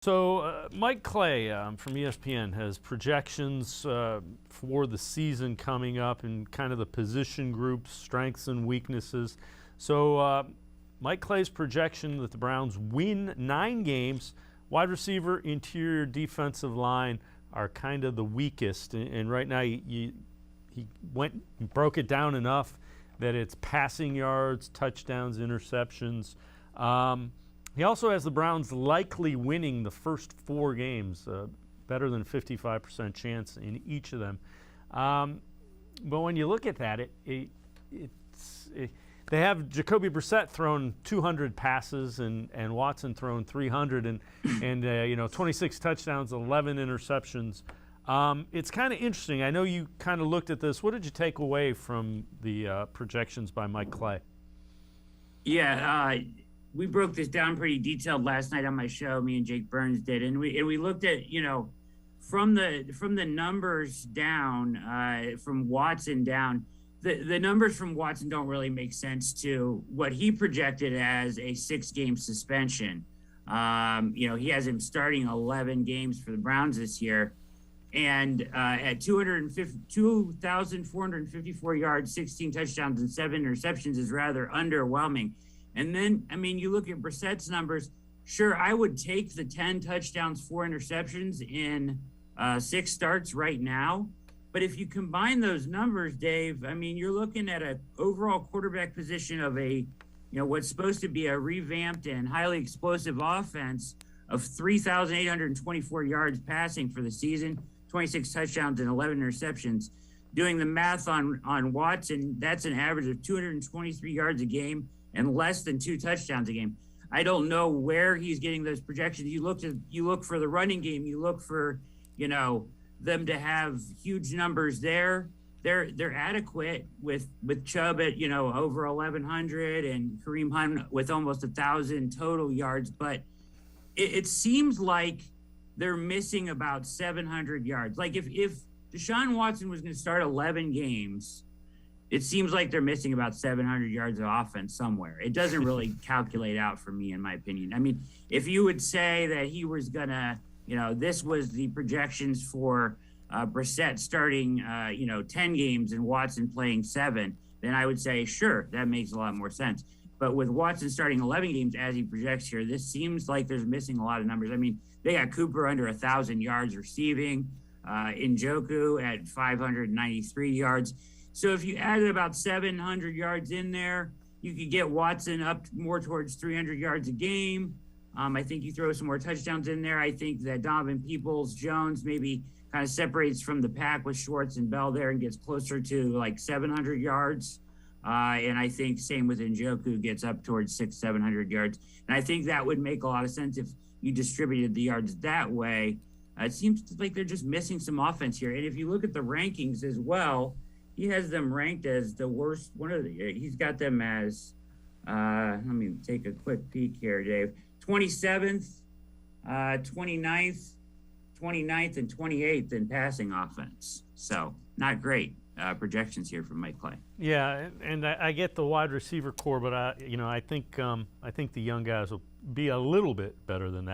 So Mike Clay from ESPN has projections for the season coming up and kind of the position groups, strengths and weaknesses. So Mike Clay's projection that the Browns win 9 games, wide receiver, interior, defensive line are kind of the weakest. And right now he broke it down enough that it's passing yards, touchdowns, interceptions. He also has the Browns likely winning the first 4 games, better than 55% chance in each of them. But when you look at that, they have Jacoby Brissett thrown 200 passes and Watson thrown 300 and 26 touchdowns, 11 interceptions. It's kind of interesting. I know you kind of looked at this. What did you take away from the projections by Mike Clay? Yeah, we broke this down pretty detailed last night on my show. Me and Jake Burns did, and we looked at from the numbers down, from Watson down. The numbers from Watson don't really make sense to what he projected as a 6-game suspension. He has him starting 11 games for the Browns this year, and at 2,454 yards, 16 touchdowns, and 7 interceptions is rather underwhelming. And then, you look at Brissett's numbers. Sure, I would take the 10 touchdowns, 4 interceptions in 6 starts right now. But if you combine those numbers, Dave, you're looking at an overall quarterback position of what's supposed to be a revamped and highly explosive offense of 3,824 yards passing for the season, 26 touchdowns and 11 interceptions. Doing the math on Watson, that's an average of 223 yards a game and less than 2 touchdowns a game. I don't know where he's getting those projections. You look for the running game. You look for, them to have huge numbers there. They're adequate with Chubb at, over 1,100 and Kareem Hunt with almost 1,000 total yards. But it seems like they're missing about 700 yards. Like if Deshaun Watson was going to start 11 games, it seems like they're missing about 700 yards of offense somewhere. It doesn't really calculate out for me, in my opinion. If you would say that he was going to, this was the projections for Brissett starting, 10 games and Watson playing 7, then I would say, sure, that makes a lot more sense. But with Watson starting 11 games as he projects here, this seems like there's missing a lot of numbers. They got Cooper under 1,000 yards receiving, Njoku at 593 yards. So if you added about 700 yards in there, you could get Watson up more towards 300 yards a game. I think you throw some more touchdowns in there. I think that Donovan Peoples-Jones maybe kind of separates from the pack with Schwartz and Bell there and gets closer to like 700 yards. And I think same with Njoku, gets up towards 600-700 yards. And I think that would make a lot of sense if you distributed the yards that way. It seems like they're just missing some offense here. And if you look at the rankings as well, he has them ranked as the worst. He's got them as, let me take a quick peek here, Dave. 27th, 29th, 29th, and 28th in passing offense. So not great projections here from Mike Clay. Yeah, and I get the wide receiver core, but I think the young guys will be a little bit better than that.